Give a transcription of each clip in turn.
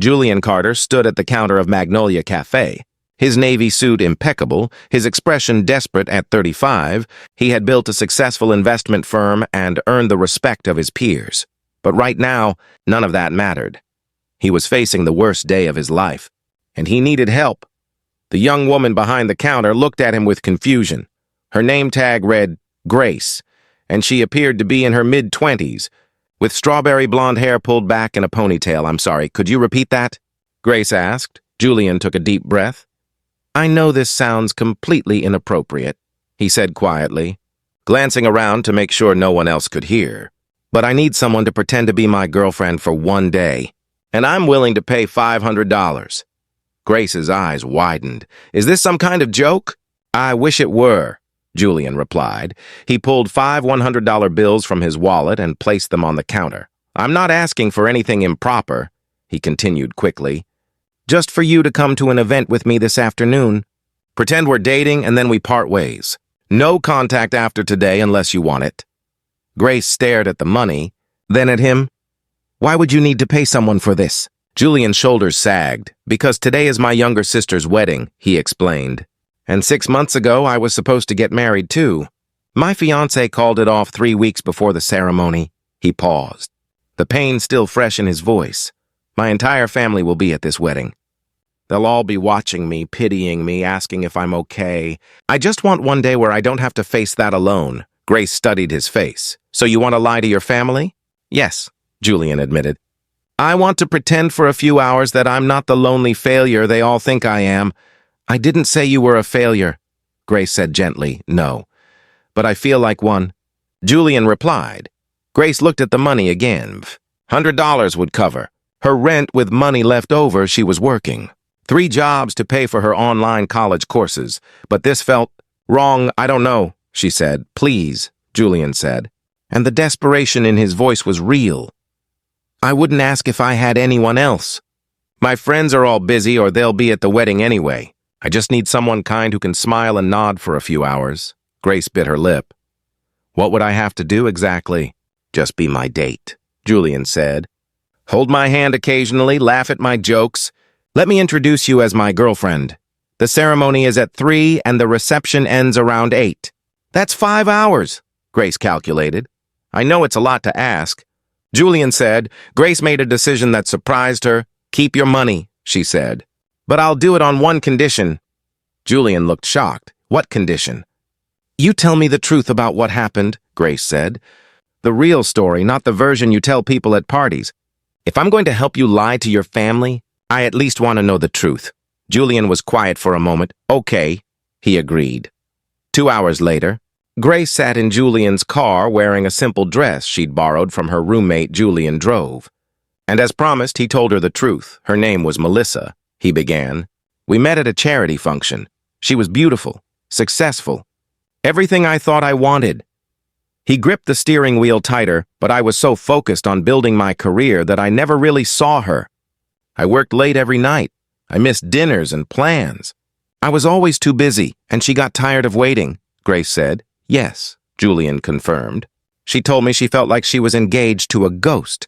Julian Carter stood at the counter of Magnolia Café. His navy suit impeccable, his expression desperate at 35, he had built a successful investment firm and earned the respect of his peers. But right now, none of that mattered. He was facing the worst day of his life, and he needed help. The young woman behind the counter looked at him with confusion. Her name tag read Grace, and she appeared to be in her mid-20s, with strawberry blonde hair pulled back in a ponytail. "I'm sorry, could you repeat that?" Grace asked. Julian took a deep breath. "I know this sounds completely inappropriate," he said quietly, glancing around to make sure no one else could hear. "But I need someone to pretend to be my girlfriend for one day, and I'm willing to pay $500. Grace's eyes widened. "Is this some kind of joke?" "I wish it were," Julian replied. He pulled 5 $100 bills from his wallet and placed them on the counter. "I'm not asking for anything improper," he continued quickly. "Just for you to come to an event with me this afternoon. Pretend we're dating and then we part ways. No contact after today unless you want it." Grace stared at the money, then at him. "Why would you need to pay someone for this?" Julian's shoulders sagged. "Because today is my younger sister's wedding," he explained. "And 6 months ago, I was supposed to get married, too. My fiancé called it off 3 weeks before the ceremony." He paused, the pain still fresh in his voice. "My entire family will be at this wedding. They'll all be watching me, pitying me, asking if I'm okay. I just want one day where I don't have to face that alone." Grace studied his face. "So you want to lie to your family?" "Yes," Julian admitted. "I want to pretend for a few hours that I'm not the lonely failure they all think I am." "I didn't say you were a failure," Grace said gently. "No, but I feel like one." Julian replied. Grace looked at the money again. $100 would cover her rent with money left over. She was working 3 jobs to pay for her online college courses, but this felt wrong. "I don't know," she said. "Please," Julian said, and the desperation in his voice was real. "I wouldn't ask if I had anyone else. My friends are all busy or they'll be at the wedding anyway. I just need someone kind who can smile and nod for a few hours." Grace bit her lip. "What would I have to do exactly?" "Just be my date," Julian said. "Hold my hand occasionally, laugh at my jokes. Let me introduce you as my girlfriend. The ceremony is at 3 and the reception ends around 8. "That's 5 hours," Grace calculated. "I know it's a lot to ask." Julian said. Grace made a decision that surprised her. "Keep your money," she said. "But I'll do it on one condition." Julian looked shocked. "What condition?" "You tell me the truth about what happened," Grace said. "The real story, not the version you tell people at parties. If I'm going to help you lie to your family, I at least want to know the truth." Julian was quiet for a moment. "Okay," he agreed. 2 hours later, Grace sat in Julian's car wearing a simple dress she'd borrowed from her roommate Julian drove. And as promised, he told her the truth. Her name was Melissa, he began. "We met at a charity function. She was beautiful, successful, everything I thought I wanted." He gripped the steering wheel tighter, but I was so focused on building my career that I never really saw her. I worked late every night. I missed dinners and plans. I was always too busy, and she got tired of waiting, Grace said. "Yes," Julian confirmed. "She told me she felt like she was engaged to a ghost.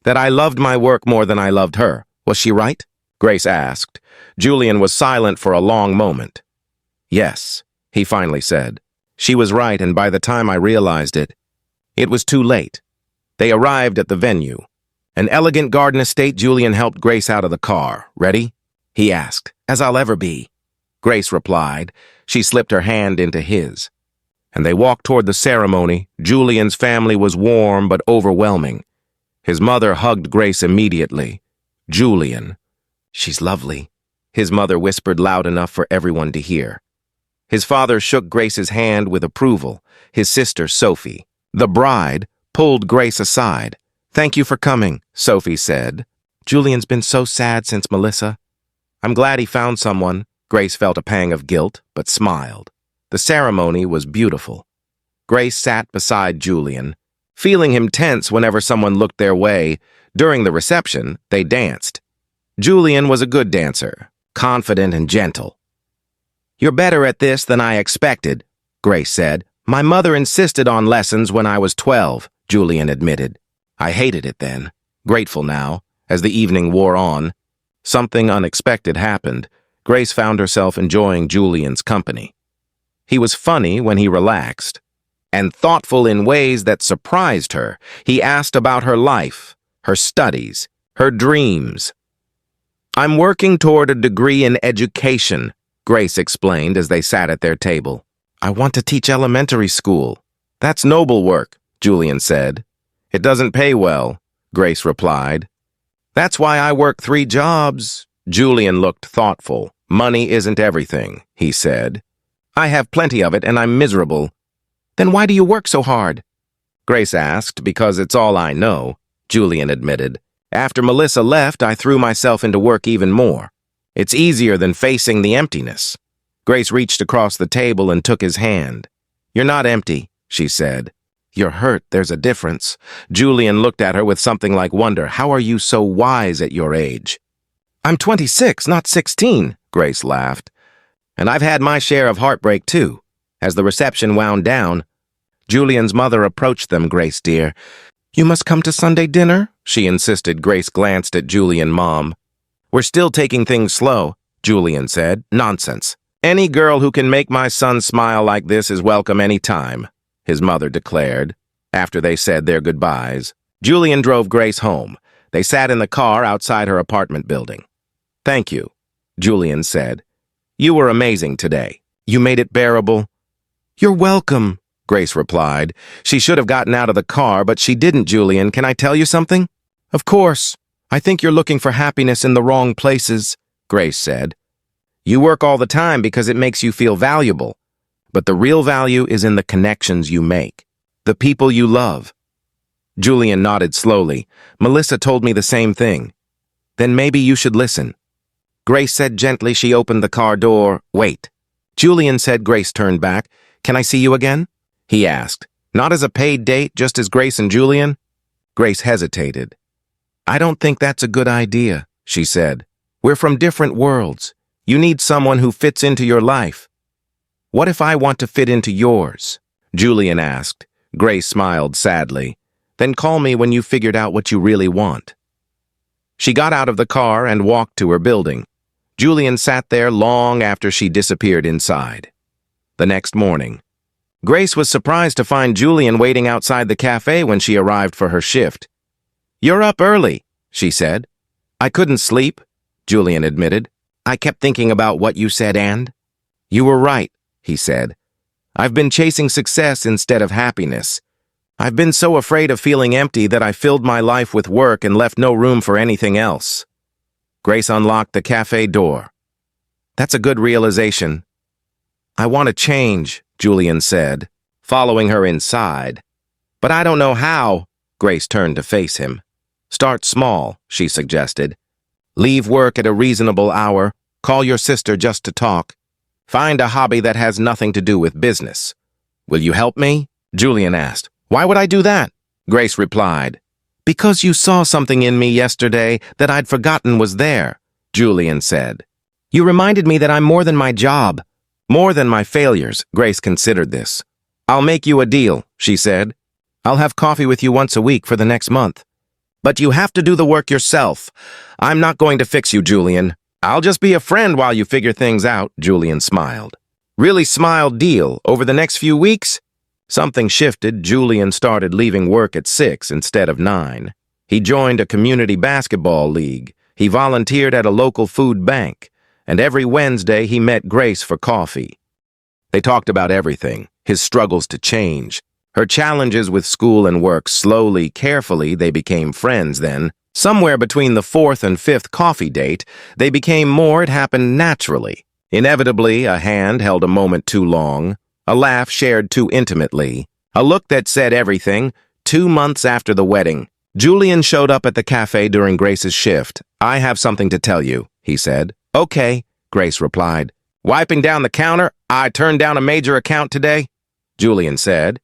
That I loved my work more than I loved her. Was she right?" Grace asked. Julian was silent for a long moment. "Yes," he finally said. "She was right, and by the time I realized it, it was too late." They arrived at the venue. An elegant garden estate. Julian helped Grace out of the car. "Ready?" he asked. "As I'll ever be," Grace replied. She slipped her hand into his, and they walked toward the ceremony. Julian's family was warm but overwhelming. His mother hugged Grace immediately. "Julian, she's lovely," his mother whispered loud enough for everyone to hear. His father shook Grace's hand with approval. His sister, Sophie, the bride, pulled Grace aside. "Thank you for coming," Sophie said. "Julian's been so sad since Melissa." "I'm glad he found someone." Grace felt a pang of guilt, but smiled. The ceremony was beautiful. Grace sat beside Julian, feeling him tense whenever someone looked their way. During the reception, they danced. Julian was a good dancer, confident and gentle. "You're better at this than I expected," Grace said. "My mother insisted on lessons when I was 12, Julian admitted. I hated it then, grateful now, as the evening wore on. Something unexpected happened. Grace found herself enjoying Julian's company. He was funny when he relaxed, and thoughtful in ways that surprised her. He asked about her life, her studies, her dreams. "I'm working toward a degree in education," Grace explained as they sat at their table. "I want to teach elementary school." "That's noble work," Julian said. "It doesn't pay well," Grace replied. "That's why I work 3 jobs." Julian looked thoughtful. "Money isn't everything," he said. "I have plenty of it and I'm miserable." "Then why do you work so hard?" Grace asked. "Because it's all I know," Julian admitted. "After Melissa left, I threw myself into work even more. It's easier than facing the emptiness." Grace reached across the table and took his hand. "You're not empty," she said. "You're hurt, there's a difference." Julian looked at her with something like wonder. "How are you so wise at your age?" "I'm 26, not 16, Grace laughed. "And I've had my share of heartbreak, too." As the reception wound down, Julian's mother approached them. "Grace, dear, you must come to Sunday dinner," she insisted. Grace glanced at Julian Mom. "We're still taking things slow," Julian said. "Nonsense. Any girl who can make my son smile like this is welcome any time," his mother declared. After they said their goodbyes, Julian drove Grace home. They sat in the car outside her apartment building. "Thank you," Julian said. "You were amazing today. You made it bearable." "You're welcome," Grace replied. She should have gotten out of the car, but she didn't. "Julian, can I tell you something?" "Of course. I think you're looking for happiness in the wrong places," Grace said. "You work all the time because it makes you feel valuable. But the real value is in the connections you make, the people you love." Julian nodded slowly. "Melissa told me the same thing." "Then maybe you should listen." Grace said gently. She opened the car door. "Wait." Julian said. Grace turned back. "Can I see you again?" he asked. "Not as a paid date, just as Grace and Julian?" Grace hesitated. "I don't think that's a good idea," she said. "We're from different worlds. You need someone who fits into your life." "What if I want to fit into yours?" Julian asked. Grace smiled sadly. "Then call me when you've figured out what you really want." She got out of the car and walked to her building. Julian sat there long after she disappeared inside. The next morning, Grace was surprised to find Julian waiting outside the cafe when she arrived for her shift. "You're up early," she said. "I couldn't sleep," Julian admitted. "I kept thinking about what you said and—" "You were right," he said. "I've been chasing success instead of happiness. I've been so afraid of feeling empty that I filled my life with work and left no room for anything else." Grace unlocked the cafe door. "That's a good realization." "I want to change," Julian said, following her inside. "But I don't know how." Grace turned to face him. "Start small," she suggested. "Leave work at a reasonable hour. Call your sister just to talk. Find a hobby that has nothing to do with business." "Will you help me?" Julian asked. "Why would I do that?" Grace replied. "Because you saw something in me yesterday that I'd forgotten was there," Julian said. "You reminded me that I'm more than my job, more than my failures." Grace considered this. "I'll make you a deal," she said. "I'll have coffee with you once a week for the next month. But you have to do the work yourself. I'm not going to fix you, Julian. I'll just be a friend while you figure things out." Julian smiled. "Really smiled deal. Over the next few weeks?" Something shifted. Julian started leaving work at 6 instead of 9. He joined a community basketball league. He volunteered at a local food bank. And every Wednesday he met Grace for coffee. They talked about everything, his struggles to change, her challenges with school and work. Slowly, carefully, they became friends then. Somewhere between the 4th and 5th coffee date, they became more. It happened naturally. Inevitably, a hand held a moment too long, a laugh shared too intimately, a look that said everything. 2 months after the wedding, Julian showed up at the cafe during Grace's shift. "I have something to tell you," he said. "Okay," Grace replied. "Wiping down the counter? I turned down a major account today," Julian said.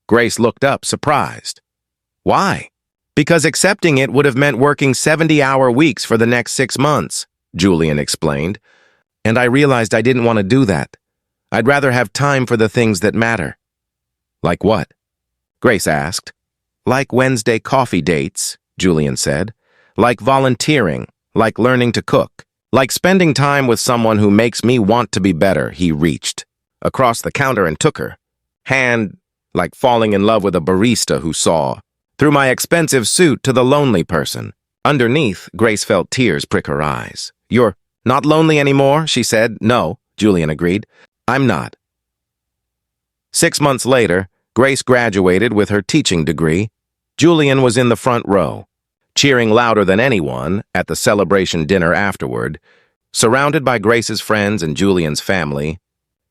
Grace looked up, surprised. "Why?" "Because accepting it would have meant working 70-hour weeks for the next 6 months," Julian explained. "And I realized I didn't want to do that. I'd rather have time for the things that matter." "Like what?" Grace asked. "Like Wednesday coffee dates," Julian said. "Like volunteering. like learning to cook, like spending time with someone who makes me want to be better. He reached across the counter and took her hand, like falling in love with a barista who saw through my expensive suit to the lonely person. Underneath, Grace felt tears prick her eyes. "You're not lonely anymore?" she said. "No," Julian agreed. "I'm not." 6 months later, Grace graduated with her teaching degree. Julian was in the front row, cheering louder than anyone at the celebration dinner afterward. Surrounded by Grace's friends and Julian's family,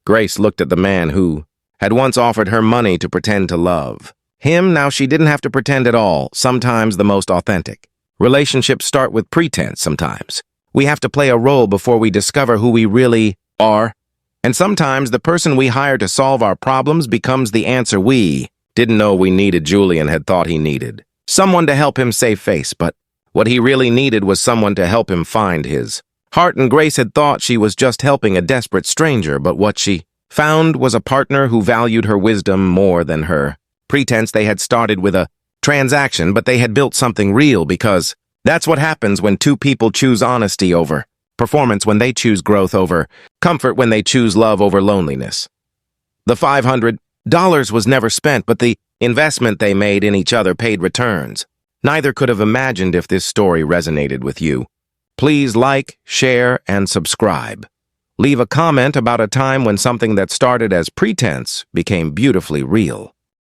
Grace looked at the man who had once offered her money to pretend to love him. Now she didn't have to pretend at all, sometimes the most authentic. Relationships start with pretense sometimes. We have to play a role before we discover who we really are. And sometimes the person we hire to solve our problems becomes the answer we didn't know we needed. Julian had thought he needed someone to help him save face, but what he really needed was someone to help him find his heart. And Grace had thought she was just helping a desperate stranger, but what she found was a partner who valued her wisdom more than her pretense. They had started with a transaction, but they had built something real, because that's what happens when two people choose honesty over performance, when they choose growth over comfort, when they choose love over loneliness. The $500 was never spent, but the investment they made in each other paid returns. Neither could have imagined. If this story resonated with you, please like, share, and subscribe. Leave a comment about a time when something that started as pretense became beautifully real.